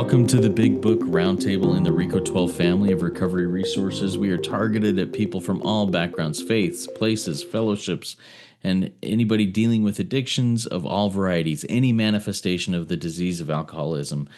Welcome to the Big Book Roundtable in the RICO 12 family of recovery resources. We are targeted at people from all backgrounds, faiths, places, fellowships, and anybody dealing with addictions of all varieties, any manifestation of the disease of alcoholism.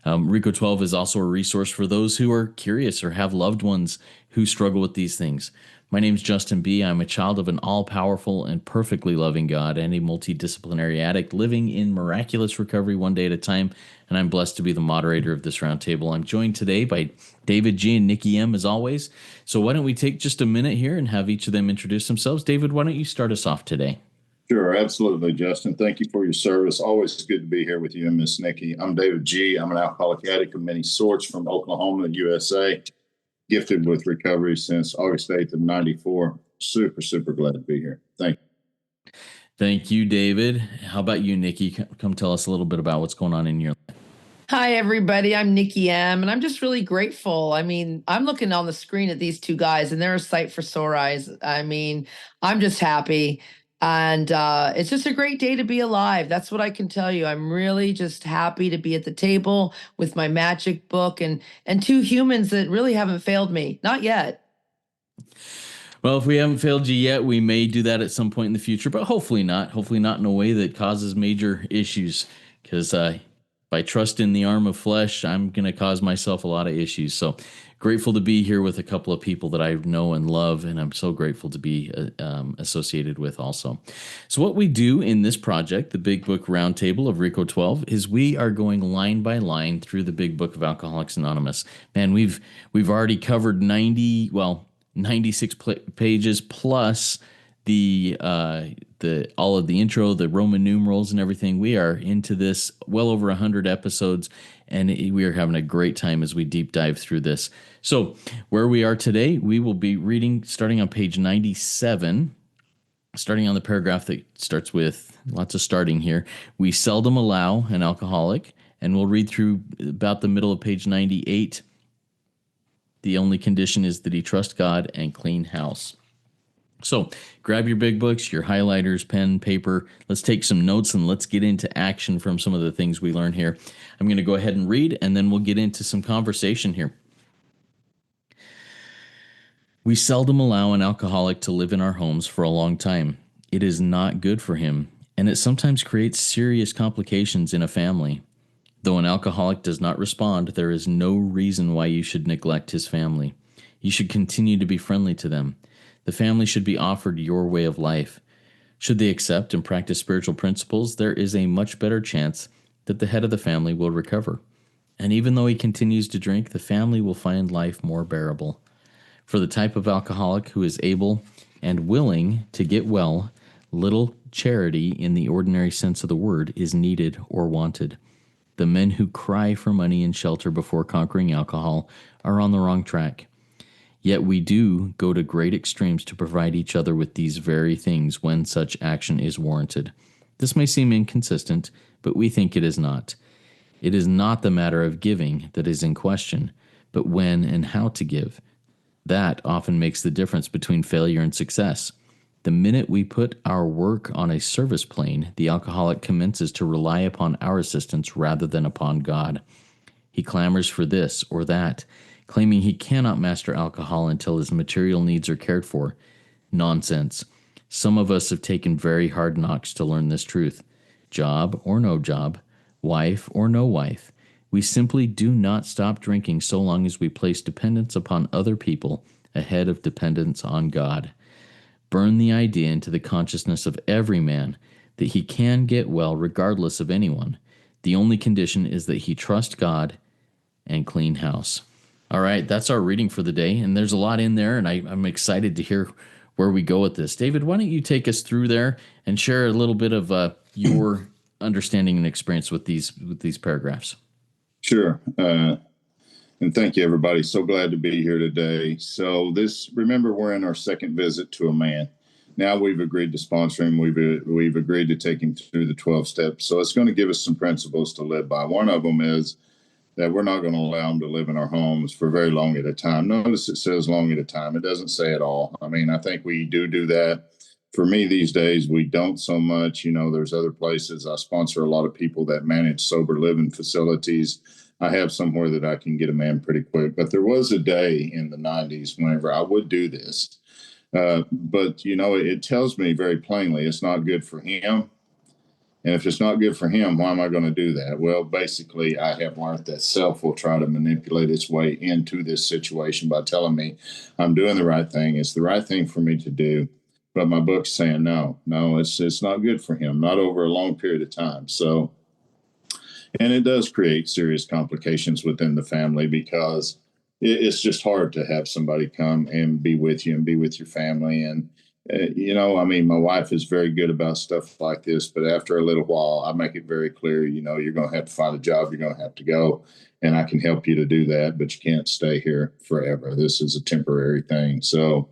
RICO 12 is also a resource for those who are curious or have loved ones who struggle with these things. My name is Justin B. I'm a child of an all-powerful and perfectly loving God and a multidisciplinary addict living in miraculous recovery one day at a time, and I'm blessed to be the moderator of this roundtable. I'm joined today by David G. and Nikki M. as always. So why don't we take just a minute here and have each of them introduce themselves. David, why don't you start us off today? Sure, absolutely, Justin. Thank you for your service. Always good to be here with you and Miss Nikki. I'm David G. I'm an alcoholic addict of many sorts from Oklahoma, USA. Gifted with recovery since August 8th of 94. Super glad to be here. Thank you. Thank you, David. How about you, Nikki? Come tell us a little bit about what's going on in your life. Hi, everybody. I'm Nikki M., and I'm just really grateful. I mean, I'm looking on the screen at these two guys, and they're a sight for sore eyes. I mean, I'm just happy. And it's just a great day to be alive. That's what I can tell you. I'm really just happy to be at the table with my magic book and two humans that really haven't failed me. Not yet. Well, if we haven't failed you yet, we may do that at some point in the future, but hopefully not. Hopefully not in a way that causes major issues, because by trust in the arm of flesh, I'm going to cause myself a lot of issues. So grateful to be here with a couple of people that I know and love, and I'm so grateful to be associated with also. So what we do in this project, the Big Book Roundtable of RICO 12, is we are going line by line through the Big Book of Alcoholics Anonymous. Man, we've already covered 96 pages plus the all of the intro, the Roman numerals and everything. We are into this well over 100 episodes, and we are having a great time as we deep dive through this. So where we are today, we will be reading starting on page 97, starting on the paragraph that starts with lots of starting here. We seldom allow an alcoholic, and we'll read through about the middle of page 98. The only condition is that he trust God and clean house. So grab your big books, your highlighters, pen, paper. Let's take some notes and let's get into action from some of the things we learn here. I'm going to go ahead and read, and then we'll get into some conversation here. We seldom allow an alcoholic to live in our homes for a long time. It is not good for him, and it sometimes creates serious complications in a family. Though an alcoholic does not respond, there is no reason why you should neglect his family. You should continue to be friendly to them. The family should be offered your way of life. Should they accept and practice spiritual principles, there is a much better chance that the head of the family will recover. And even though he continues to drink, the family will find life more bearable. For the type of alcoholic who is able and willing to get well, little charity in the ordinary sense of the word is needed or wanted. The men who cry for money and shelter before conquering alcohol are on the wrong track. Yet we do go to great extremes to provide each other with these very things when such action is warranted. This may seem inconsistent, but we think it is not. It is not the matter of giving that is in question, but when and how to give. That often makes the difference between failure and success. The minute we put our work on a service plane, the alcoholic commences to rely upon our assistance rather than upon God. He clamors for this or that, claiming he cannot master alcohol until his material needs are cared for. Nonsense. Some of us have taken very hard knocks to learn this truth. Job or no job, wife or no wife, we simply do not stop drinking so long as we place dependence upon other people ahead of dependence on God. Burn the idea into the consciousness of every man that he can get well regardless of anyone. The only condition is that he trust God and clean house. All right, that's our reading for the day, and there's a lot in there, and I'm excited to hear where we go with this. David, why don't you take us through there and share a little bit of your understanding and experience with these paragraphs? Sure, and thank you, everybody. So glad to be here today. So remember, we're in our second visit to a man. Now we've agreed to sponsor him. We've agreed to take him through the 12 steps. So it's going to give us some principles to live by. One of them is that we're not going to allow them to live in our homes for very long at a time. Notice it says long at a time. It doesn't say at all. I mean, I think we do that. For me these days, we don't so much. There's other places. I sponsor a lot of people that manage sober living facilities. I have somewhere that I can get a man pretty quick. But there was a day in the 90s whenever I would do this. But, it tells me very plainly it's not good for him. And if it's not good for him, why am I going to do that? Well, basically, I have learned that self will try to manipulate its way into this situation by telling me I'm doing the right thing. It's the right thing for me to do. But my book's saying, no, it's not good for him, not over a long period of time. So, and it does create serious complications within the family because it's just hard to have somebody come and be with you and be with your family. And, my wife is very good about stuff like this, but after a little while, I make it very clear, you're going to have to find a job, you're going to have to go, and I can help you to do that, but you can't stay here forever. This is a temporary thing. So,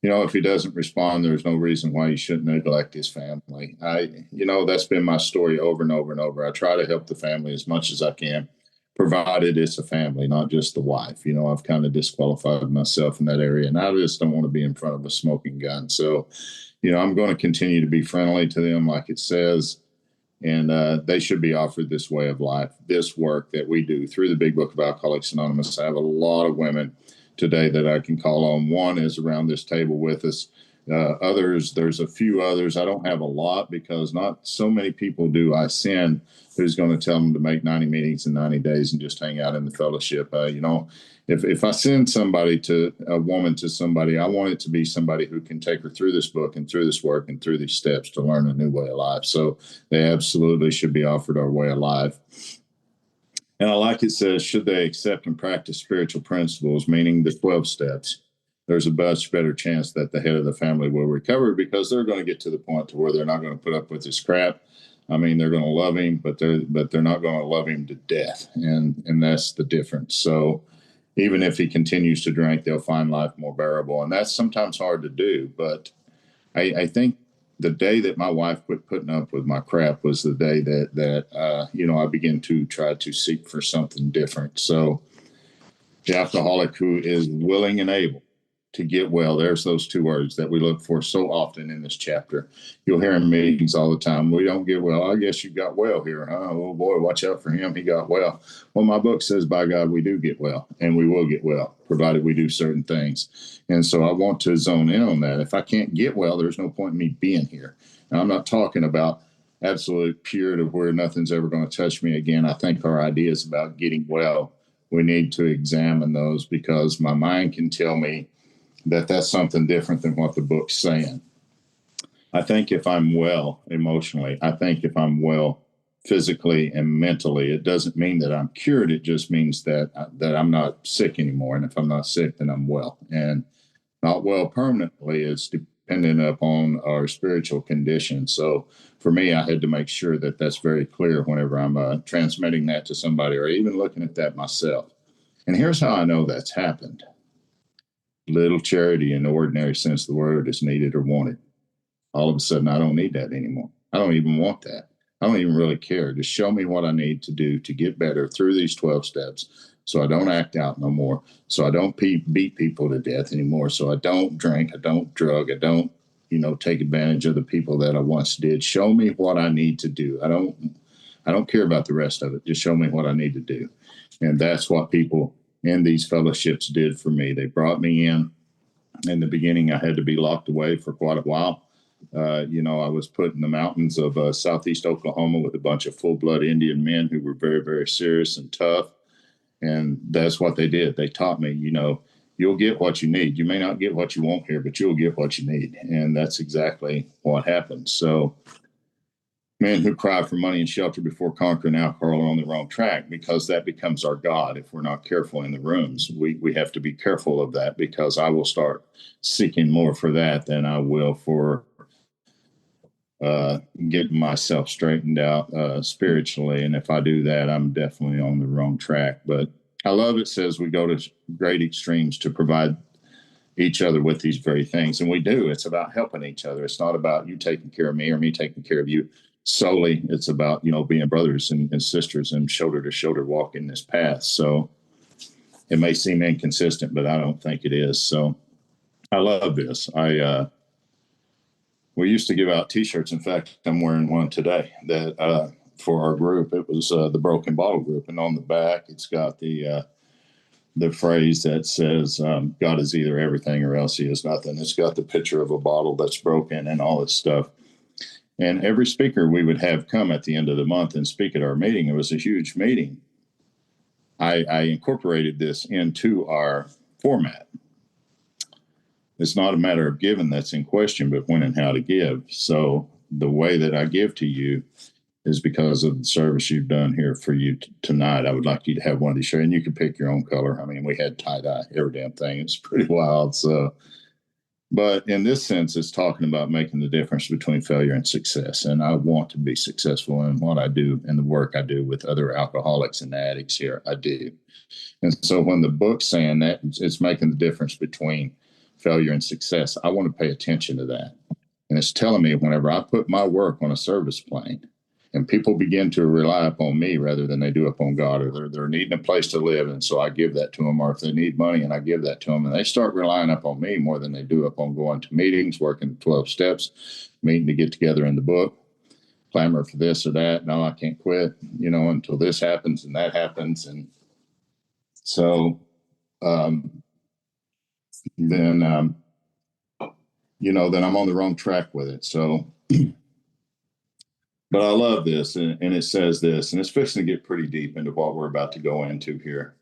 if he doesn't respond, there's no reason why you shouldn't neglect his family. That's been my story over and over and over. I try to help the family as much as I can, provided it's a family, not just the wife. I've kind of disqualified myself in that area, and I just don't want to be in front of a smoking gun. So, I'm going to continue to be friendly to them, like it says, and they should be offered this way of life, this work that we do through the Big Book of Alcoholics Anonymous. I have a lot of women today that I can call on. One is around this table with us. Others, there's a few others. I don't have a lot because not so many people do I send who's going to tell them to make 90 meetings in 90 days and just hang out in the fellowship. If I send a woman to somebody, I want it to be somebody who can take her through this book and through this work and through these steps to learn a new way of life. So they absolutely should be offered our way of life. And I like it says, should they accept and practice spiritual principles, meaning the 12 steps, there's a much better chance that the head of the family will recover because they're going to get to the point to where they're not going to put up with this crap. I mean, they're going to love him, but they're not going to love him to death. And that's the difference. So even if he continues to drink, they'll find life more bearable. And that's sometimes hard to do. But I think the day that my wife quit putting up with my crap was the day that I began to try to seek for something different. So the alcoholic who is willing and able to get well, there's those two words that we look for so often in this chapter. You'll hear in meetings all the time, we don't get well. I guess you got well here, huh? Oh boy, watch out for him. He got well. Well, my book says, by God, we do get well, and we will get well, provided we do certain things. And so I want to zone in on that. If I can't get well, there's no point in me being here. Now, I'm not talking about absolute pure to where nothing's ever going to touch me again. I think our ideas about getting well, we need to examine those because my mind can tell me that that's something different than what the book's saying. I think if I'm well emotionally, I think if I'm well physically and mentally, it doesn't mean that I'm cured. It just means that I'm not sick anymore. And if I'm not sick, then I'm well. And not well permanently is dependent upon our spiritual condition. So for me, I had to make sure that that's very clear whenever I'm transmitting that to somebody or even looking at that myself. And here's how I know that's happened. Little charity in the ordinary sense of the word is needed or wanted. All of a sudden, I don't need that anymore. I don't even want that. I don't even really care. Just show me what I need to do to get better through these 12 steps so I don't act out no more, so I don't beat people to death anymore, so I don't drink, I don't drug, I don't, take advantage of the people that I once did. Show me what I need to do. I don't care about the rest of it. Just show me what I need to do. And that's what people in these fellowships did for me. They brought me in. In the beginning, I had to be locked away for quite a while. I was put in the mountains of southeast Oklahoma with a bunch of full-blood Indian men who were very, very serious and tough. And that's what they did. They taught me, you'll get what you need. You may not get what you want here, but you'll get what you need. And that's exactly what happened. So men who cry for money and shelter before conquering alcohol are on the wrong track because that becomes our God. If we're not careful in the rooms, we have to be careful of that because I will start seeking more for that than I will for getting myself straightened out spiritually. And if I do that, I'm definitely on the wrong track. But I love it says we go to great extremes to provide each other with these very things. And we do. It's about helping each other. It's not about you taking care of me or me taking care of you solely. It's about, being brothers and sisters and shoulder to shoulder walking this path. So it may seem inconsistent, but I don't think it is. So I love this. We used to give out T-shirts. In fact, I'm wearing one today that for our group. It was the Broken Bottle Group, and on the back it's got the phrase that says God is either everything or else he is nothing. It's got the picture of a bottle that's broken and all this stuff. And every speaker we would have come at the end of the month and speak at our meeting. It was a huge meeting. I incorporated this into our format. It's not a matter of giving that's in question, but when and how to give. So the way that I give to you is because of the service you've done here for you tonight. I would like you to have one of these shirts, and you can pick your own color. I mean, we had tie-dye, every damn thing. It's pretty wild. So, but in this sense, it's talking about making the difference between failure and success. And I want to be successful in what I do and the work I do with other alcoholics and addicts here. I do. And so when the book's saying that it's making the difference between failure and success, I want to pay attention to that. And it's telling me whenever I put my work on a service plane, and people begin to rely upon me rather than they do upon God, or they're needing a place to live, and so I give that to them, or if they need money and I give that to them, and they start relying upon me more than they do upon going to meetings, working the 12 steps, meeting to get together in the book, clamor for this or that. No, I can't quit, until this happens and that happens. And so then I'm on the wrong track with it. So, but I love this, and it says this, and it's fixing to get pretty deep into what we're about to go into here.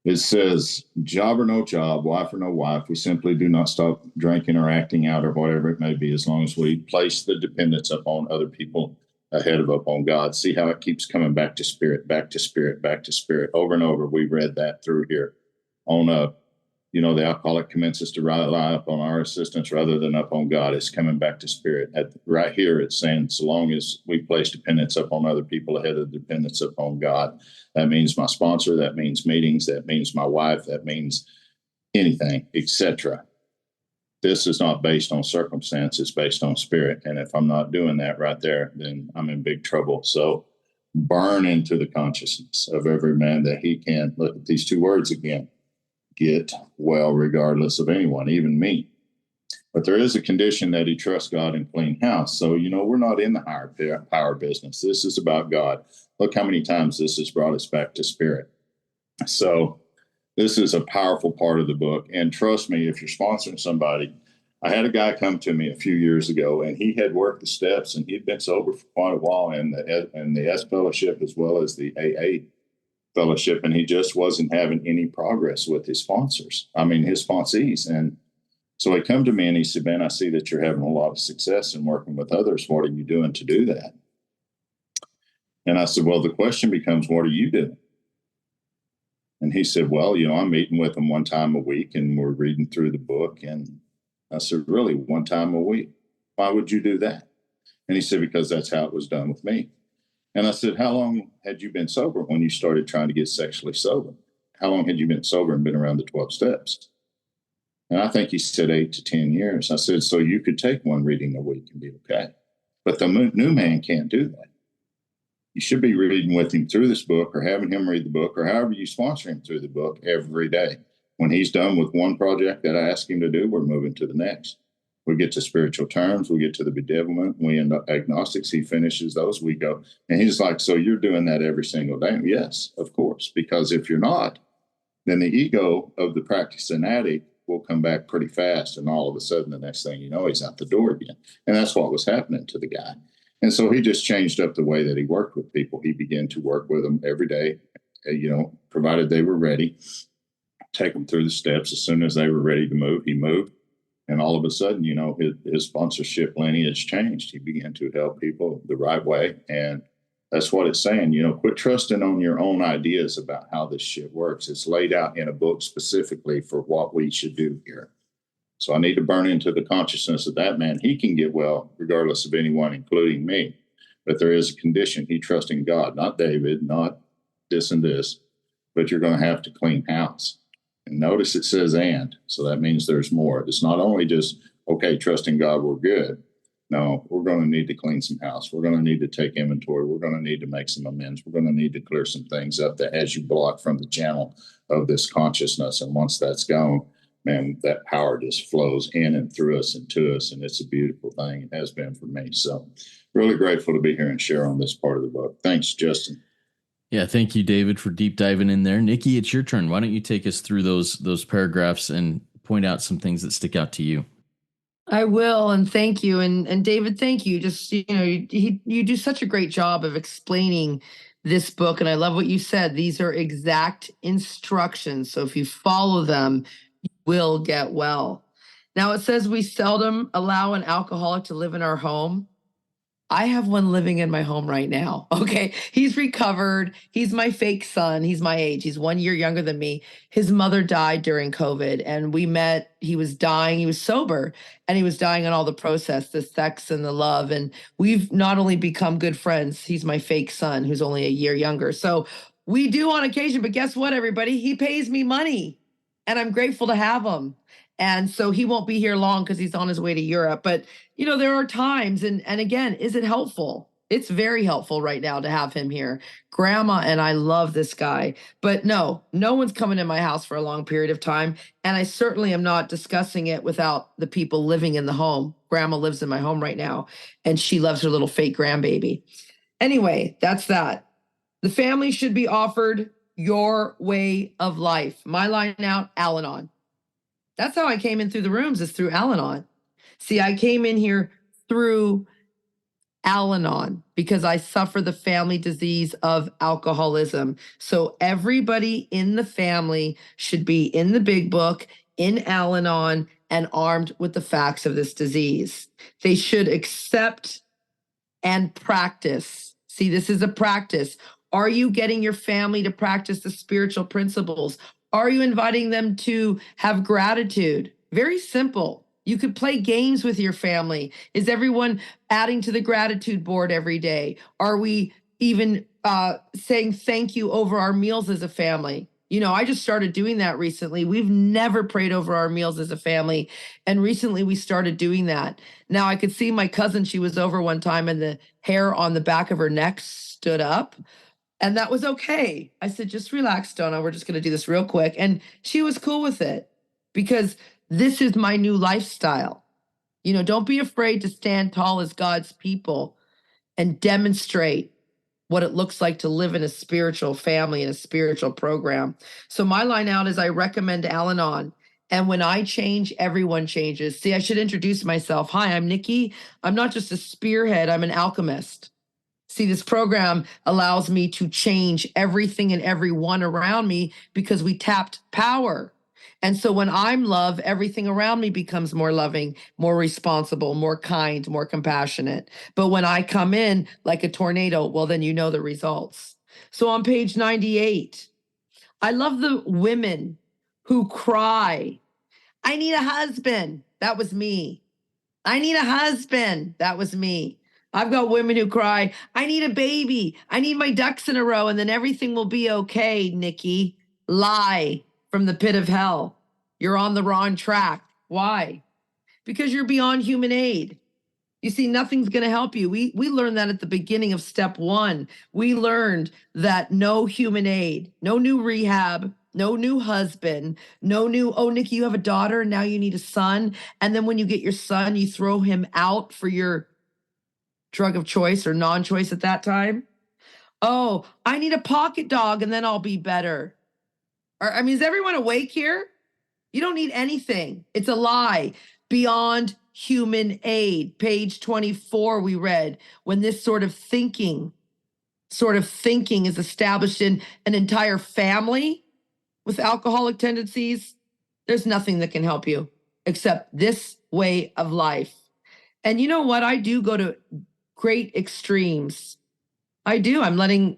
It says, job or no job, wife or no wife, we simply do not stop drinking or acting out or whatever it may be, as long as we place the dependence upon other people ahead of upon God. See how it keeps coming back to spirit, back to spirit, back to spirit. Over and over, we read that through here on the alcoholic commences to rely upon our assistance rather than upon God. It's coming back to spirit. Right here, it's saying, so long as we place dependence upon other people ahead of dependence upon God. That means my sponsor, that means meetings, that means my wife, that means anything, etc. This is not based on circumstance, it's based on spirit. And if I'm not doing that right there, then I'm in big trouble. So burn into the consciousness of every man that he can. Look at these two words again. Get well regardless of anyone, even me. But there is a condition that he trusts God and clean house. So, we're not in the higher power business. This is about God. Look how many times this has brought us back to spirit. So this is a powerful part of the book. And trust me, if you're sponsoring somebody, I had a guy come to me a few years ago, and he had worked the steps, and he'd been sober for quite a while in the S fellowship as well as the AA fellowship, and he just wasn't having any progress with his sponsors. I mean, his sponsees. And so he come to me and he said, man, I see that you're having a lot of success in working with others. What are you doing to do that? And I said, well, the question becomes, what are you doing? And he said, well, I'm meeting with them one time a week and we're reading through the book. And I said, really, one time a week? Why would you do that? And he said, because that's how it was done with me. And I said, how long had you been sober when you started trying to get sexually sober? How long had you been sober and been around the 12 steps? And I think he said 8 to 10 years. I said, so you could take one reading a week and be okay. But the new man can't do that. You should be reading with him through this book or having him read the book or however you sponsor him through the book every day. When he's done with one project that I ask him to do, we're moving to the next. We get to spiritual terms. We get to the bedevilment. We end up agnostics. He finishes those. We go. And he's like, so you're doing that every single day? Yes, of course. Because if you're not, then the ego of the practicing addict will come back pretty fast. And all of a sudden, the next thing you know, he's out the door again. And that's what was happening to the guy. And so he just changed up the way that he worked with people. He began to work with them every day, provided they were ready, take them through the steps. As soon as they were ready to move, he moved. And all of a sudden, his sponsorship lineage changed. He began to help people the right way. And that's what it's saying. Quit trusting on your own ideas about how this shit works. It's laid out in a book specifically for what we should do here. So I need to burn into the consciousness of that man. He can get well regardless of anyone, including me. But there is a condition. He trusts in God, not David, not this and this, but you're going to have to clean house. And notice it says and, so that means there's more. It's not only just, okay, trusting God, we're good. No, we're going to need to clean some house. We're going to need to take inventory. We're going to need to make some amends. We're going to need to clear some things up that has you blocked from the channel of this consciousness. And once that's gone, man, that power just flows in and through us and to us. And it's a beautiful thing. It has been for me. So really grateful to be here and share on this part of the book. Thanks, Justin. Yeah, thank you, David, for deep diving in there. Nikki, it's your turn. Why don't you take us through those paragraphs and point out some things that stick out to you? I will, and thank you, and David, thank you. Just you do such a great job of explaining this book, and I love what you said. These are exact instructions, so if you follow them, you will get well. Now it says we seldom allow an alcoholic to live in our home. I have one living in my home right now. Okay. He's recovered. He's my fake son. He's my age. He's 1 year younger than me. His mother died during COVID and we met. He was dying. He was sober and he was dying on all the process, the sex and the love. And we've not only become good friends, he's my fake son who's only a year younger. So we do on occasion, but guess what, everybody? He pays me money and I'm grateful to have him. And so he won't be here long because he's on his way to Europe. But, there are times, and again, is it helpful? It's very helpful right now to have him here. Grandma and I love this guy. But no one's coming in my house for a long period of time. And I certainly am not discussing it without the people living in the home. Grandma lives in my home right now, and she loves her little fake grandbaby. Anyway, that's that. The family should be offered your way of life. My line out, Al-Anon. That's how I came in through the rooms, is through Al-Anon. See, I came in here through Al-Anon because I suffer the family disease of alcoholism. So everybody in the family should be in the Big Book, in Al-Anon, and armed with the facts of this disease. They should accept and practice. See, this is a practice. Are you getting your family to practice the spiritual principles? Are you inviting them to have gratitude? Very simple. You could play games with your family. Is everyone adding to the gratitude board every day? Are we even saying thank you over our meals as a family? I just started doing that recently. We've never prayed over our meals as a family. And recently we started doing that. Now I could see my cousin, she was over one time and the hair on the back of her neck stood up. And that was okay. I said, just relax, Donna. We're just going to do this real quick. And she was cool with it because this is my new lifestyle. Don't be afraid to stand tall as God's people and demonstrate what it looks like to live in a spiritual family and a spiritual program. So my line out is I recommend Al-Anon. And when I change, everyone changes. See, I should introduce myself. Hi, I'm Nikki. I'm not just a spearhead. I'm an alchemist. See, this program allows me to change everything and everyone around me because we tapped power. And so when I'm love, everything around me becomes more loving, more responsible, more kind, more compassionate. But when I come in like a tornado, well, then you know the results. So on page 98, I love the women who cry, I need a husband. That was me. I need a husband. That was me. I've got women who cry, I need a baby. I need my ducks in a row, and then everything will be okay, Nikki. Lie from the pit of hell. You're on the wrong track. Why? Because you're beyond human aid. You see, nothing's going to help you. We learned that at the beginning of step 1. We learned that no human aid, no new rehab, no new husband, no new, oh, Nikki, you have a daughter, now you need a son. And then when you get your son, you throw him out for your drug of choice or non-choice at that time. Oh, I need a pocket dog and then I'll be better. Is everyone awake here? You don't need anything. It's a lie. Beyond human aid. Page 24, we read, when this sort of thinking is established in an entire family with alcoholic tendencies, there's nothing that can help you except this way of life. And you know what? I do go to great extremes. I do. I'm letting,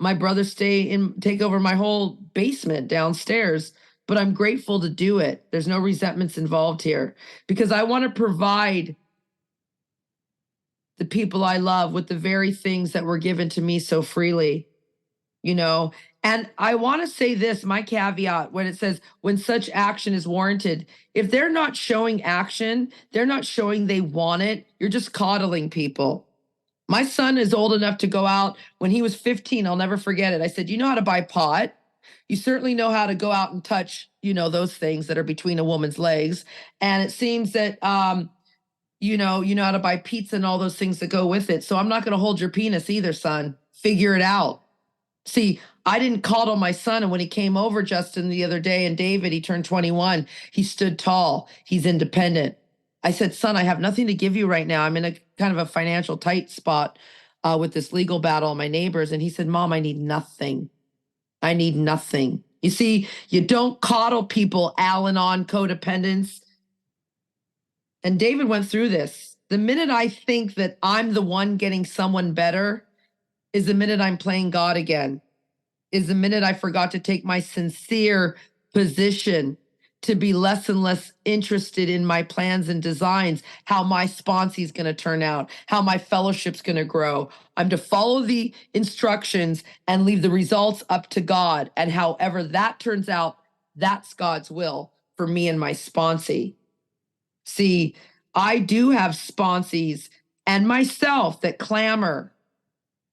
my brother take over my whole basement downstairs, but I'm grateful to do it. There's no resentments involved here because I want to provide the people I love with the very things that were given to me so freely, And I want to say this, my caveat, when it says, when such action is warranted, if they're not showing action, they're not showing they want it, you're just coddling people. My son is old enough to go out. When he was 15, I'll never forget it. I said, you know how to buy pot? You certainly know how to go out and touch, those things that are between a woman's legs. And it seems that, you know how to buy pizza and all those things that go with it. So I'm not going to hold your penis either, son. Figure it out. See, I didn't coddle my son. And when he came over, Justin, the other day, and David, he turned 21, he stood tall. He's independent. I said, son, I have nothing to give you right now. I'm in a kind of a financial tight spot with this legal battle of my neighbors. And he said, Mom, I need nothing. I need nothing. You see, you don't coddle people, Al-Anon codependents. And David went through this. The minute I think that I'm the one getting someone better is the minute I'm playing God again, is the minute I forgot to take my sincere position to be less and less interested in my plans and designs, how my sponsee is going to turn out, how my fellowship's going to grow. I'm to follow the instructions and leave the results up to God. And however that turns out, that's God's will for me and my sponsee. See, I do have sponsees and myself that clamor.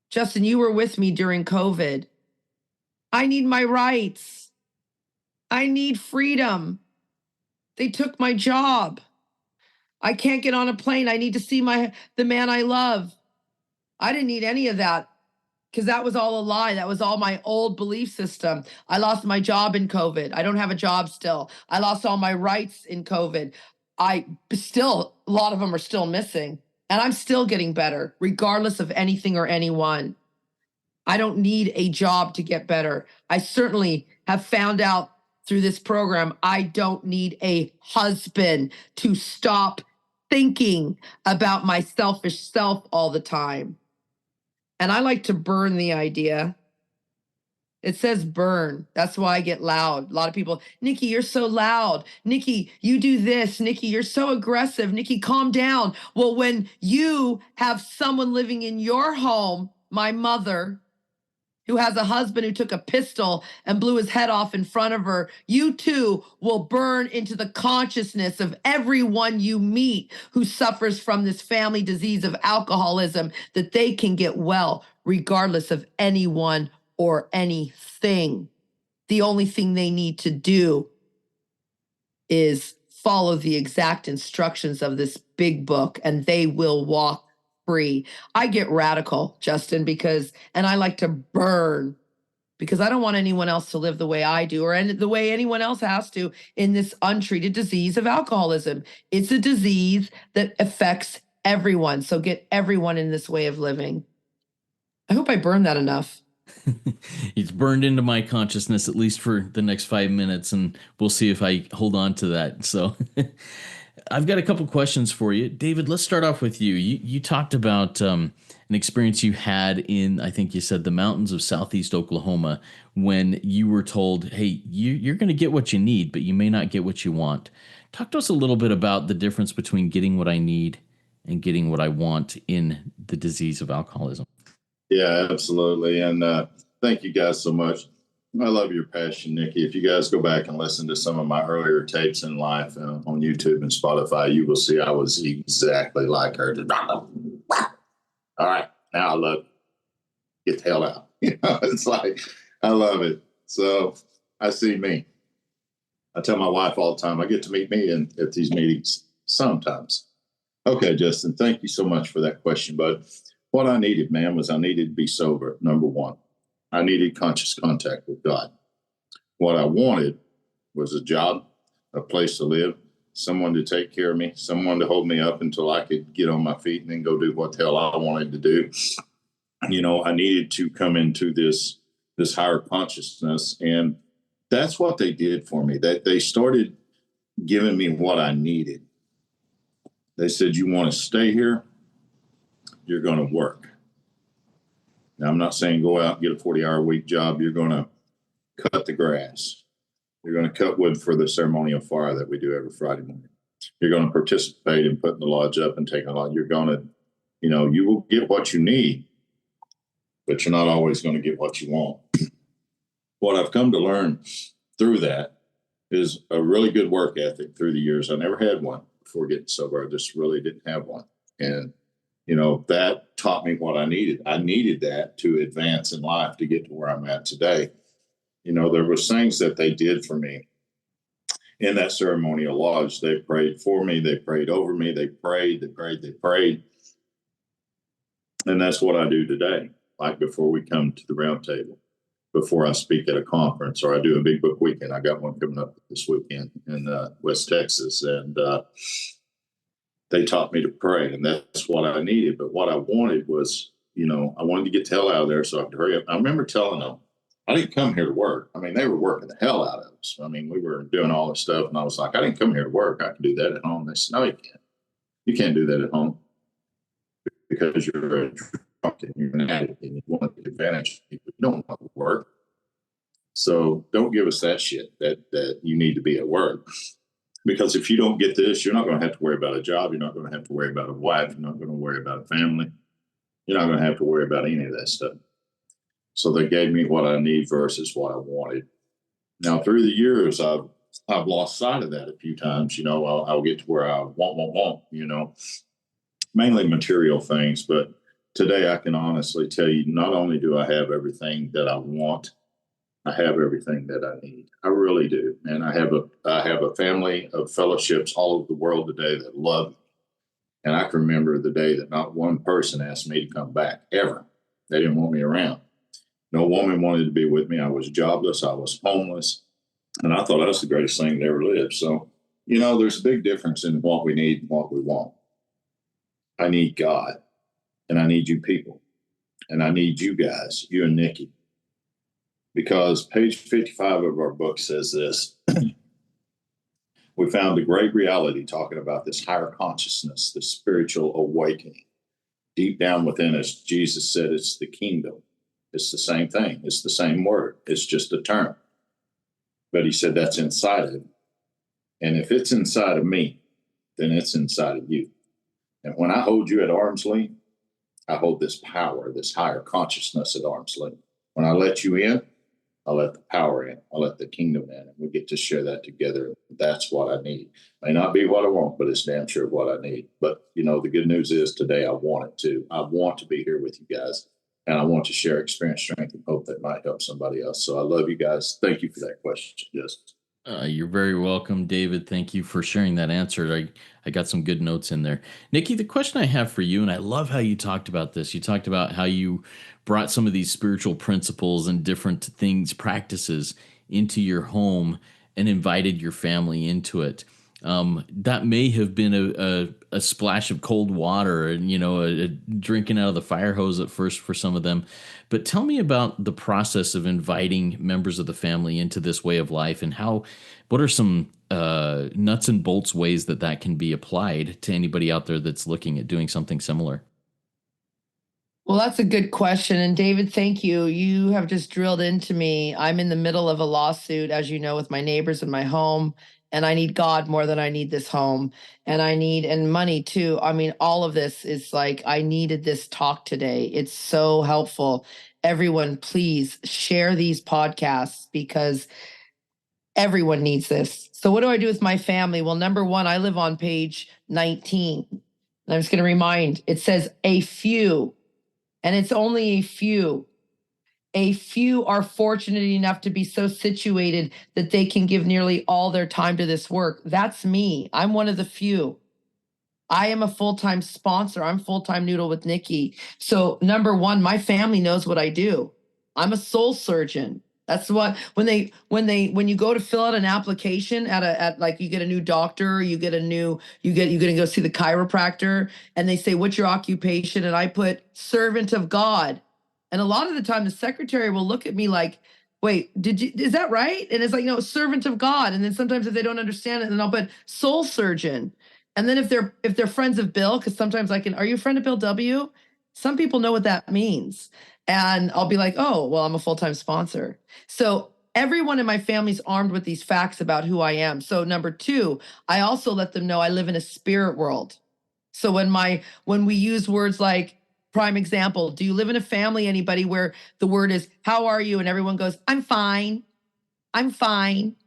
Justin, you were with me during COVID. I need my rights. I need freedom. They took my job. I can't get on a plane. I need to see the man I love. I didn't need any of that because that was all a lie. That was all my old belief system. I lost my job in COVID. I don't have a job still. I lost all my rights in COVID. A lot of them are still missing. And I'm still getting better, regardless of anything or anyone. I don't need a job to get better. I certainly have found out through this program, I don't need a husband to stop thinking about my selfish self all the time. And I like to burn the idea. It says burn. That's why I get loud. A lot of people, Nikki, you're so loud. Nikki, you do this. Nikki, you're so aggressive. Nikki, calm down. Well, when you have someone living in your home, my mother, who has a husband who took a pistol and blew his head off in front of her, you too will burn into the consciousness of everyone you meet who suffers from this family disease of alcoholism, that they can get well regardless of anyone or anything. The only thing they need to do is follow the exact instructions of this big book, and they will walk free. I get radical, Justin, and I like to burn because I don't want anyone else to live the way I do or the way anyone else has to in this untreated disease of alcoholism. It's a disease that affects everyone. So get everyone in this way of living. I hope I burned that enough. It's burned into my consciousness, at least for the next 5 minutes, and we'll see if I hold on to that. So I've got a couple questions for you. David, let's start off with you. You talked about an experience you had in, I think you said, the mountains of Southeast Oklahoma, when you were told, hey, you're going to get what you need, but you may not get what you want. Talk to us a little bit about the difference between getting what I need and getting what I want in the disease of alcoholism. Yeah, absolutely. And thank you guys so much. I love your passion, Nikki. If you guys go back and listen to some of my earlier tapes in life on YouTube and Spotify, you will see I was exactly like her. All right, now I love you. Get the hell out. It's like, I love it. So I see me. I tell my wife all the time, I get to meet me at these meetings sometimes. Okay, Justin, thank you so much for that question, bud. What I needed, man, was I needed to be sober, number one. I needed conscious contact with God. What I wanted was a job, a place to live, someone to take care of me, someone to hold me up until I could get on my feet and then go do what the hell I wanted to do. I needed to come into this higher consciousness. And that's what they did for me. They started giving me what I needed. They said, you want to stay here? You're going to work. Now, I'm not saying go out and get a 40-hour-a-week job. You're going to cut the grass. You're going to cut wood for the ceremonial fire that we do every Friday morning. You're going to participate in putting the lodge up and taking a lodge. You're going to, you will get what you need, but you're not always going to get what you want. What I've come to learn through that is a really good work ethic through the years. I never had one before getting sober. I just really didn't have one. And that taught me what I needed. I needed that to advance in life to get to where I'm at today. There was things that they did for me in that ceremonial lodge. They prayed for me. They prayed over me. They prayed. And that's what I do today. Like before we come to the round table, before I speak at a conference or I do a Big Book weekend. I got one coming up this weekend in West Texas. And they taught me to pray, and that's what I needed. But what I wanted was, I wanted to get the hell out of there so I could hurry up. I remember telling them, I didn't come here to work. I mean, they were working the hell out of us. I mean, we were doing all this stuff, and I was like, I didn't come here to work. I can do that at home. They said, no, you can't. You can't do that at home because you're a drunk and you're an addict and you want to take advantage of people. You don't want to work. So don't give us that shit that you need to be at work. Because if you don't get this, you're not going to have to worry about a job. You're not going to have to worry about a wife. You're not going to worry about a family. You're not going to have to worry about any of that stuff. So they gave me what I need versus what I wanted. Now, through the years, I've lost sight of that a few times. I'll get to where I want, mainly material things. But today I can honestly tell you, not only do I have everything that I want, I have everything that I need. I really do. And I have a family of fellowships all over the world today that love me. And I can remember the day that not one person asked me to come back, ever. They didn't want me around. No woman wanted to be with me. I was jobless. I was homeless. And I thought that was the greatest thing that ever lived. So, there's a big difference in what we need and what we want. I need God, and I need you people, and I need you guys, you and Nikki. Because page 55 of our book says this. We found a great reality talking about this higher consciousness, the spiritual awakening. Deep down within us, Jesus said it's the kingdom. It's the same thing. It's the same word. It's just a term. But he said that's inside of you. And if it's inside of me, then it's inside of you. And when I hold you at arm's length, I hold this power, this higher consciousness at arm's length. When I let you in, I let the power in. I let the kingdom in. And we get to share that together. That's what I need. May not be what I want, but it's damn sure what I need. But, the good news is today I want it to. I want to be here with you guys. And I want to share experience, strength, and hope that might help somebody else. So I love you guys. Thank you for that question, Justin. You're very welcome, David. Thank you for sharing that answer. I got some good notes in there. Nikki, the question I have for you, and I love how you talked about this. You talked about how you brought some of these spiritual principles and different things, practices into your home and invited your family into it. That may have been a splash of cold water and, a drinking out of the fire hose at first for some of them. But tell me about the process of inviting members of the family into this way of life and what are some nuts and bolts ways that can be applied to anybody out there that's looking at doing something similar? Well, that's a good question. And David, thank you. You have just drilled into me. I'm in the middle of a lawsuit, as you know, with my neighbors in my home. And I need God more than I need this home. And money too. I mean, all of this is like, I needed this talk today. It's so helpful. Everyone, please share these podcasts because everyone needs this. So what do I do with my family? Well, number one, I live on page 19. And I'm just going to remind, it says a few. And it's only a few. A few are fortunate enough to be so situated that they can give nearly all their time to this work. That's me. I'm one of the few. I am a full-time sponsor. I'm full-time Noodle with Nikki. So number one, my family knows what I do. I'm a soul surgeon. That's what when you go to fill out an application at like you get a new doctor, you're going to go see the chiropractor, and they say, what's your occupation? And I put servant of God. And a lot of the time the secretary will look at me like, wait, is that right? And it's like, no, servant of God. And then sometimes if they don't understand it, then I'll put soul surgeon. And then if they're friends of Bill, because sometimes are you a friend of Bill W? Some people know what that means. And I'll be like, oh, well, I'm a full-time sponsor. So everyone in my family's armed with these facts about who I am. So number two, I also let them know I live in a spirit world. So when we use words like, prime example, do you live in a family, anybody, where the word is, how are you? And everyone goes, I'm fine. I'm fine.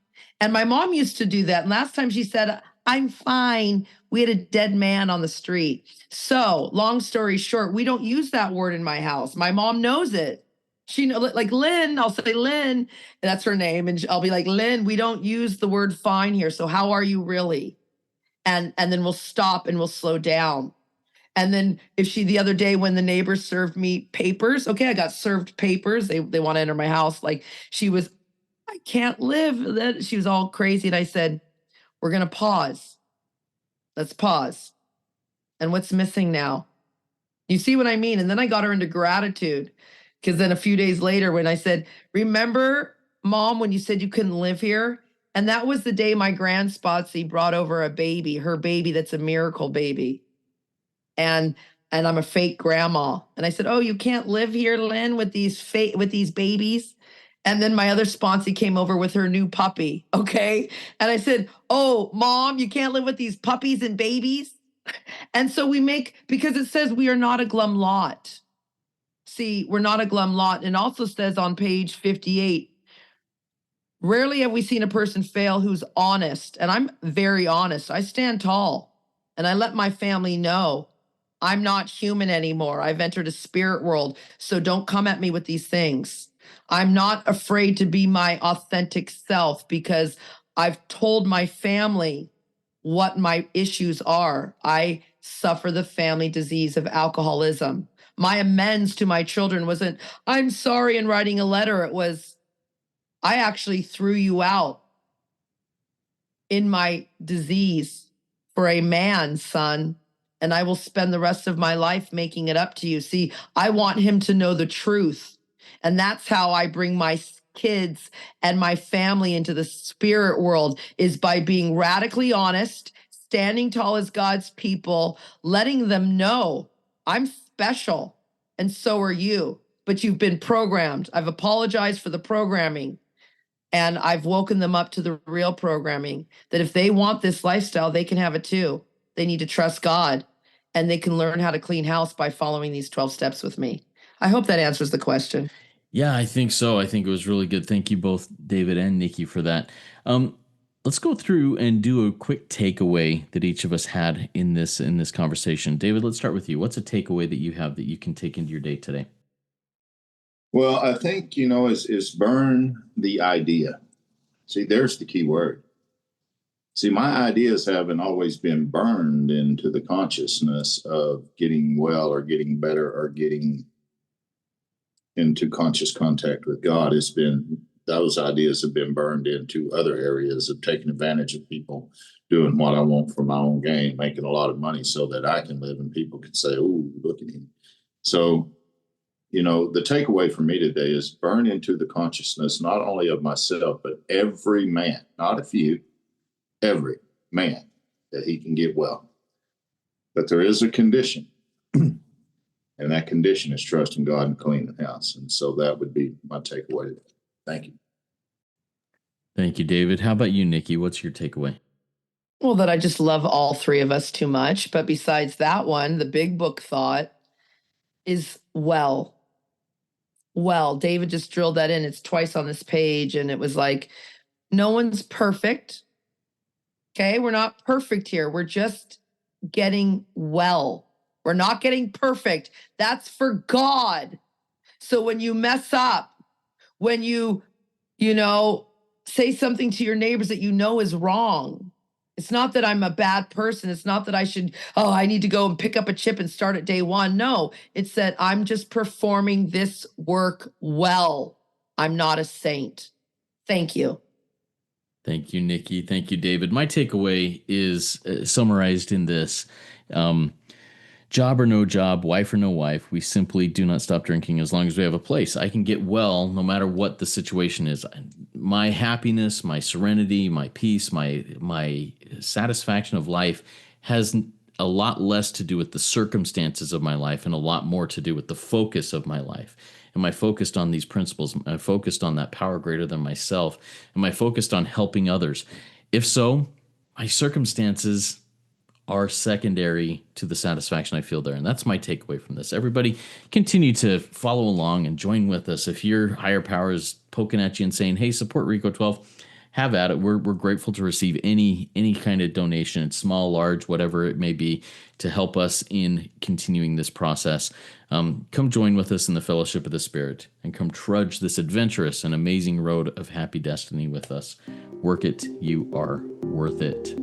And my mom used to do that. And last time she said, I'm fine, we had a dead man on the street. So long story short, we don't use that word in my house. My mom knows it. She know, like Lynn, I'll say Lynn, and that's her name. And I'll be like, Lynn, we don't use the word fine here. So how are you really? And then we'll stop and we'll slow down. And then if she, the other day when the neighbors served me papers, okay, I got served papers. They want to enter my house. Like she was, I can't live. She was all crazy. And I said, we're going to pause. Let's pause. And what's missing now? You see what I mean? And then I got her into gratitude, because then a few days later when I said, remember, Mom, when you said you couldn't live here? And that was the day my grandspotsy brought over a baby, her baby that's a miracle baby. And I'm a fake grandma. And I said, oh, you can't live here, Lynn, with these babies. And then my other sponsee came over with her new puppy. Okay. And I said, oh, Mom, you can't live with these puppies and babies. And so because it says we are not a glum lot. See, we're not a glum lot. And it also says on page 58, rarely have we seen a person fail who's honest. And I'm very honest. I stand tall and I let my family know I'm not human anymore. I've entered a spirit world. So don't come at me with these things. I'm not afraid to be my authentic self, because I've told my family what my issues are. I suffer the family disease of alcoholism. My amends to my children wasn't, I'm sorry, and writing a letter. It was, I actually threw you out in my disease for a man, son, and I will spend the rest of my life making it up to you. See, I want him to know the truth. And that's how I bring my kids and my family into the spirit world, is by being radically honest, standing tall as God's people, letting them know I'm special and so are you, but you've been programmed. I've apologized for the programming, and I've woken them up to the real programming, that if they want this lifestyle, they can have it too. They need to trust God, and they can learn how to clean house by following these 12 steps with me. I hope that answers the question. Yeah, I think so. I think it was really good. Thank you both, David and Nikki, for that. Let's go through and do a quick takeaway that each of us had in this conversation. David, let's start with you. What's a takeaway that you have that you can take into your day today? Well, I think, is burn the idea. See, there's the key word. See, my ideas haven't always been burned into the consciousness of getting well or getting better or getting into conscious contact with God. Those ideas have been burned into other areas of taking advantage of people, doing what I want for my own gain, making a lot of money so that I can live and people can say, oh, look at him. So, the takeaway for me today is burn into the consciousness, not only of myself, but every man, not a few, every man, that he can get well. But there is a condition. And that condition is trusting God and cleaning the house. And so that would be my takeaway. Thank you. Thank you, David. How about you, Nikki? What's your takeaway? Well, that I just love all three of us too much. But besides that one, the big book thought is well. David just drilled that in. It's twice on this page. And it was like, no one's perfect. Okay, we're not perfect here. We're just getting well. We're not getting perfect. That's for God. So when you mess up, when you say something to your neighbors that is wrong, it's not that I'm a bad person. It's not that I need to go and pick up a chip and start at day one. No, it's that I'm just performing this work well. I'm not a saint. Thank you. Thank you, Nikki. Thank you, David. My takeaway is summarized in this. Job or no job, wife or no wife, we simply do not stop drinking as long as we have a place. I can get well no matter what the situation is. My happiness, my serenity, my peace, my satisfaction of life has a lot less to do with the circumstances of my life and a lot more to do with the focus of my life. Am I focused on these principles? Am I focused on that power greater than myself? Am I focused on helping others? If so, my circumstances are secondary to the satisfaction I feel there. And that's my takeaway from this. Everybody continue to follow along and join with us. If your higher power is poking at you and saying, hey, support Rico 12, have at it. We're grateful to receive any kind of donation, small, large, whatever it may be, to help us in continuing this process. Come join with us in the fellowship of the Spirit, and come trudge this adventurous and amazing road of happy destiny with us. Work it. You are worth it.